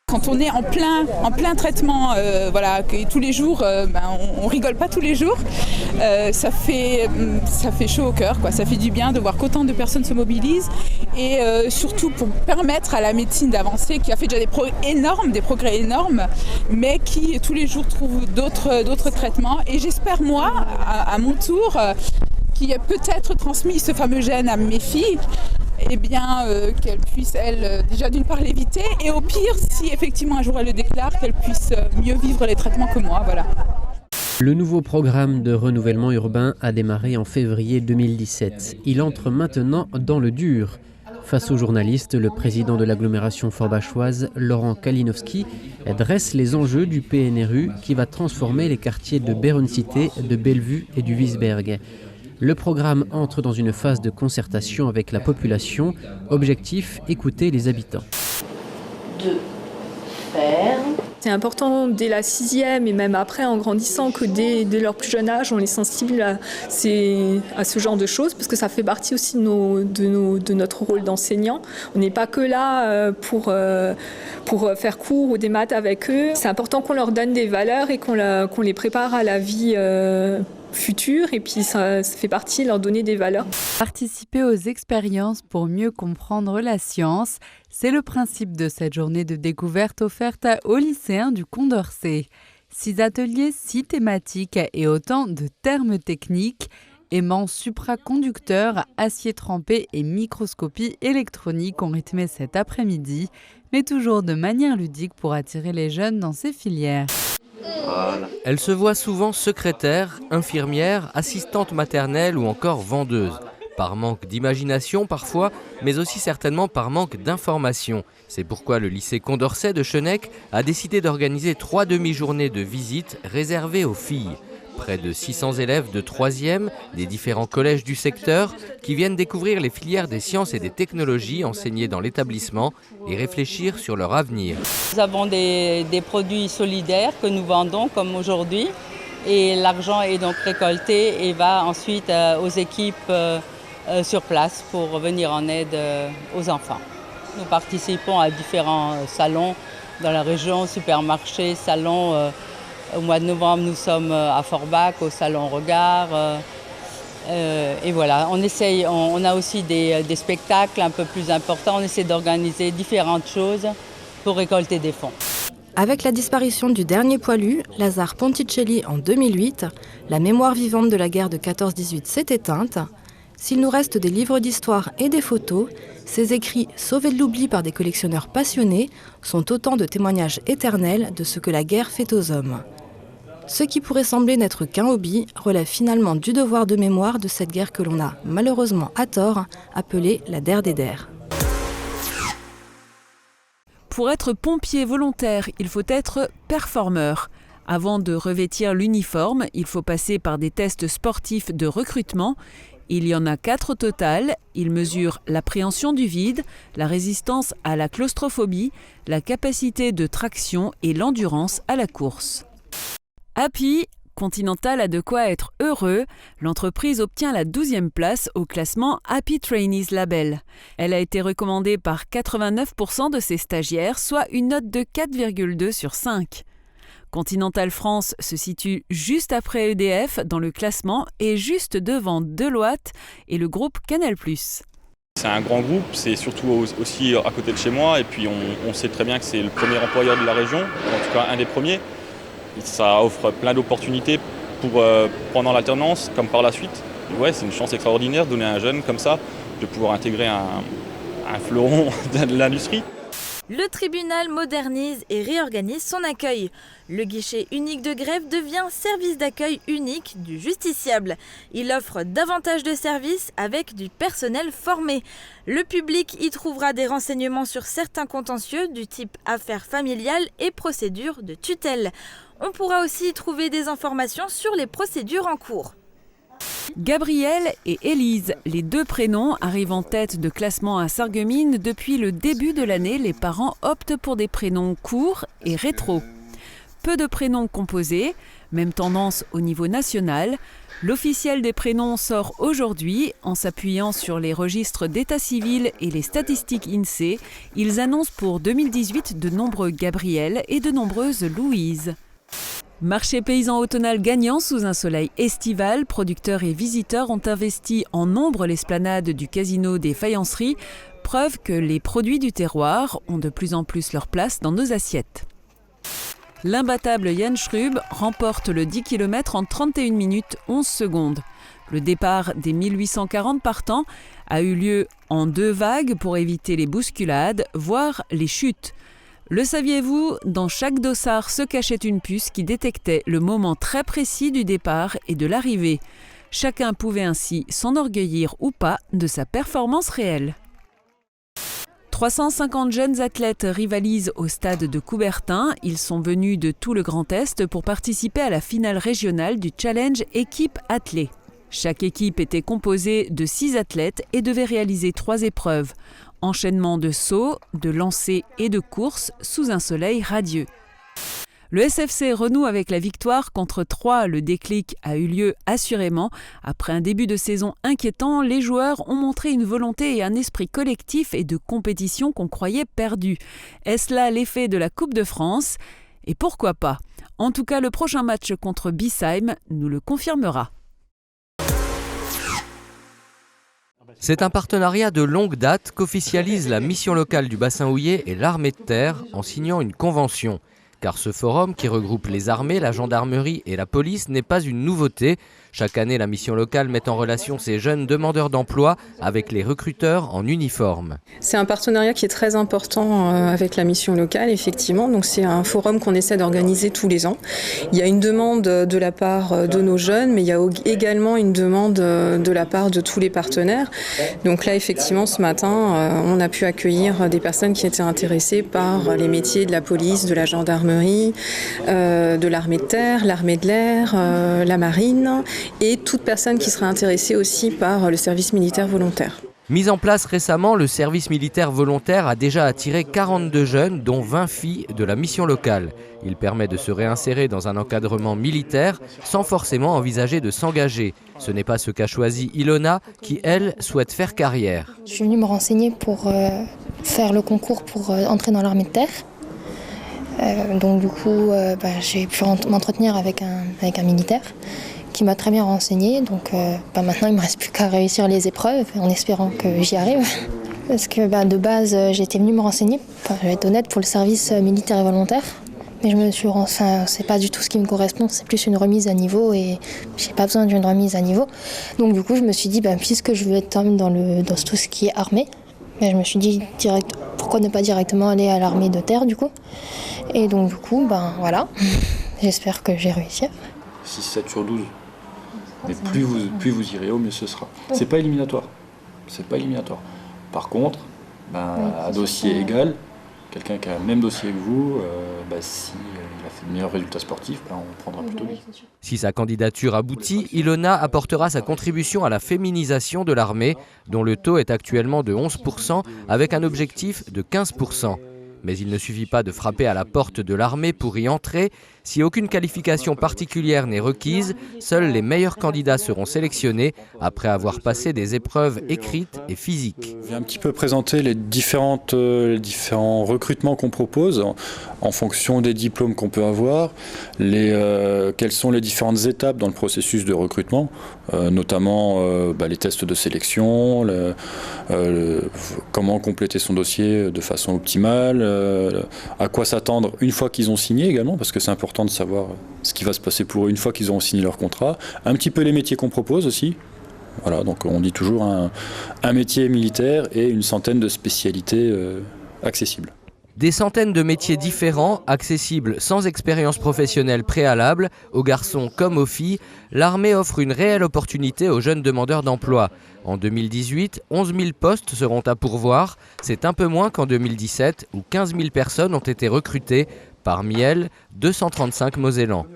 Quand on est en plein traitement, que tous les jours, on rigole pas tous les jours, ça fait chaud au cœur, quoi. Ça fait du bien de voir qu'autant de personnes se mobilisent et surtout pour permettre à la médecine d'avancer, qui a fait déjà des progrès énormes, mais qui tous les jours trouve d'autres traitements. Et j'espère moi, à mon tour, qui a peut-être transmis ce fameux gène à mes filles, qu'elles puissent, elles, déjà d'une part l'éviter, et au pire, si effectivement un jour elles le déclarent, qu'elles puissent mieux vivre les traitements que moi, voilà. Le nouveau programme de renouvellement urbain a démarré en février 2017. Il entre maintenant dans le dur. Face aux journalistes, le président de l'agglomération forbachoise, Laurent Kalinowski, dresse les enjeux du PNRU qui va transformer les quartiers de Bérencité, de Bellevue et du Wiesberg. Le programme entre dans une phase de concertation avec la population. Objectif, écouter les habitants. De faire. C'est important dès la 6e et même après en grandissant que dès leur plus jeune âge, on les sensibilise à ce genre de choses parce que ça fait partie aussi de notre rôle d'enseignant. On n'est pas que là pour faire cours ou des maths avec eux. C'est important qu'on leur donne des valeurs et qu'on les prépare à la vie future et puis ça fait partie de leur donner des valeurs. Participer aux expériences pour mieux comprendre la science, c'est le principe de cette journée de découverte offerte aux lycéens du Condorcet. 6 ateliers, 6 thématiques et autant de termes techniques, aimants supraconducteurs, acier trempé et microscopie électronique ont rythmé cet après-midi, mais toujours de manière ludique pour attirer les jeunes dans ces filières. Voilà. Elle se voit souvent secrétaire, infirmière, assistante maternelle ou encore vendeuse. Par manque d'imagination parfois, mais aussi certainement par manque d'information. C'est pourquoi le lycée Condorcet de Chennec a décidé d'organiser 3 demi-journées de visite réservées aux filles. Près de 600 élèves de 3e des différents collèges du secteur qui viennent découvrir les filières des sciences et des technologies enseignées dans l'établissement et réfléchir sur leur avenir. Nous avons des produits solidaires que nous vendons comme aujourd'hui et l'argent est donc récolté et va ensuite aux équipes sur place pour venir en aide aux enfants. Nous participons à différents salons dans la région, supermarchés, salons. Au mois de novembre, nous sommes à Forbach, au Salon Regard. Et voilà, on a aussi des spectacles un peu plus importants. On essaie d'organiser différentes choses pour récolter des fonds. Avec la disparition du dernier poilu, Lazare Ponticelli en 2008, la mémoire vivante de la guerre de 14-18 s'est éteinte. S'il nous reste des livres d'histoire et des photos, ces écrits sauvés de l'oubli par des collectionneurs passionnés sont autant de témoignages éternels de ce que la guerre fait aux hommes. Ce qui pourrait sembler n'être qu'un hobby relève finalement du devoir de mémoire de cette guerre que l'on a, malheureusement à tort, appelée la der des der. Pour être pompier volontaire, il faut être performeur. Avant de revêtir l'uniforme, il faut passer par des tests sportifs de recrutement. Il y en a 4 au total. Ils mesurent l'appréhension du vide, la résistance à la claustrophobie, la capacité de traction et l'endurance à la course. Happy, Continental a de quoi être heureux. L'entreprise obtient la 12e place au classement Happy Trainees Label. Elle a été recommandée par 89% de ses stagiaires, soit une note de 4,2 sur 5. Continental France se situe juste après EDF dans le classement et juste devant Deloitte et le groupe Canal+. C'est un grand groupe, c'est surtout aussi à côté de chez moi et puis on sait très bien que c'est le premier employeur de la région, en tout cas un des premiers. Ça offre plein d'opportunités pour pendant l'alternance comme par la suite. Et ouais, c'est une chance extraordinaire de donner à un jeune comme ça de pouvoir intégrer un fleuron de l'industrie. Le tribunal modernise et réorganise son accueil. Le guichet unique de greffe devient service d'accueil unique du justiciable. Il offre davantage de services avec du personnel formé. Le public y trouvera des renseignements sur certains contentieux du type affaires familiales et procédures de tutelle. On pourra aussi y trouver des informations sur les procédures en cours. Gabrielle et Élise, les 2 prénoms arrivent en tête de classement à Sarreguemines. Depuis le début de l'année, les parents optent pour des prénoms courts et rétro. Peu de prénoms composés, Même tendance au niveau national. L'officiel des prénoms sort aujourd'hui. En s'appuyant sur les registres d'état civil et les statistiques INSEE, ils annoncent pour 2018 de nombreux Gabriel et de nombreuses Louise. Marché paysan automnal gagnant sous un soleil estival, producteurs et visiteurs ont investi en nombre l'esplanade du casino des Faïenceries, preuve que les produits du terroir ont de plus en plus leur place dans nos assiettes. L'imbattable Jan Schrub remporte le 10 km en 31 minutes 11 secondes. Le départ des 1840 partants a eu lieu en 2 vagues pour éviter les bousculades, voire les chutes. Le saviez-vous, dans chaque dossard se cachait une puce qui détectait le moment très précis du départ et de l'arrivée. Chacun pouvait ainsi s'enorgueillir ou pas de sa performance réelle. 350 jeunes athlètes rivalisent au stade de Coubertin. Ils sont venus de tout le Grand Est pour participer à la finale régionale du Challenge Équipe Athlée. Chaque équipe était composée de 6 athlètes et devait réaliser 3 épreuves. Enchaînement de sauts, de lancers et de courses sous un soleil radieux. Le SFC renoue avec la victoire contre Troyes. Le déclic a eu lieu assurément. Après un début de saison inquiétant, les joueurs ont montré une volonté et un esprit collectif et de compétition qu'on croyait perdus. Est-ce là l'effet de la Coupe de France ? Et pourquoi pas ? En tout cas, le prochain match contre Biesheim nous le confirmera. C'est un partenariat de longue date qu'officialise la mission locale du bassin houiller et l'armée de terre en signant une convention. Car ce forum qui regroupe les armées, la gendarmerie et la police n'est pas une nouveauté. Chaque année, la mission locale met en relation ces jeunes demandeurs d'emploi avec les recruteurs en uniforme. C'est un partenariat qui est très important avec la mission locale, effectivement. Donc c'est un forum qu'on essaie d'organiser tous les ans. Il y a une demande de la part de nos jeunes, mais il y a également une demande de la part de tous les partenaires. Donc là, effectivement, ce matin, on a pu accueillir des personnes qui étaient intéressées par les métiers de la police, de la gendarmerie, de l'armée de terre, l'armée de l'air, la marine, et toute personne qui serait intéressée aussi par le service militaire volontaire. Mis en place récemment, le service militaire volontaire a déjà attiré 42 jeunes, dont 20 filles de la mission locale. Il permet de se réinsérer dans un encadrement militaire sans forcément envisager de s'engager. Ce n'est pas ce qu'a choisi Ilona, qui, elle, souhaite faire carrière. Je suis venue me renseigner pour faire le concours pour entrer dans l'armée de terre. Donc du coup, j'ai pu m'entretenir avec un militaire qui m'a très bien renseigné. Donc maintenant, il ne me reste plus qu'à réussir les épreuves en espérant que j'y arrive. Parce que de base, j'étais venue me renseigner, je vais être honnête, pour le service militaire et volontaire. Mais je me suis c'est pas du tout ce qui me correspond, c'est plus une remise à niveau et j'ai pas besoin d'une remise à niveau. Donc du coup, je me suis dit, puisque je veux être quand même dans tout ce qui est armée, je me suis dit pourquoi ne pas directement aller à l'armée de terre du coup. Et donc du coup, voilà, j'espère que j'ai réussi. 6-7 sur 12. Mais plus vous irez, au mieux ce sera. C'est pas éliminatoire. Par contre, à dossier égal, quelqu'un qui a le même dossier que vous, s'il a fait de meilleurs résultats sportifs, on prendra plutôt lui. Si sa candidature aboutit, Ilona apportera sa contribution à la féminisation de l'armée, dont le taux est actuellement de 11%, avec un objectif de 15%. Mais il ne suffit pas de frapper à la porte de l'armée pour y entrer. Si aucune qualification particulière n'est requise, seuls les meilleurs candidats seront sélectionnés après avoir passé des épreuves écrites et physiques. Je vais un petit peu présenter les différents recrutements qu'on propose en fonction des diplômes qu'on peut avoir, quelles sont les différentes étapes dans le processus de recrutement, notamment les tests de sélection, comment compléter son dossier de façon optimale, à quoi s'attendre une fois qu'ils ont signé également, parce que c'est important de savoir ce qui va se passer pour eux une fois qu'ils auront signé leur contrat, un petit peu les métiers qu'on propose aussi. Voilà, donc on dit toujours un métier militaire et une centaine de spécialités accessibles. Des centaines de métiers différents, accessibles sans expérience professionnelle préalable, aux garçons comme aux filles, l'armée offre une réelle opportunité aux jeunes demandeurs d'emploi. En 2018, 11 000 postes seront à pourvoir. C'est un peu moins qu'en 2017, où 15 000 personnes ont été recrutées. Parmi elles, 235 Mosellans.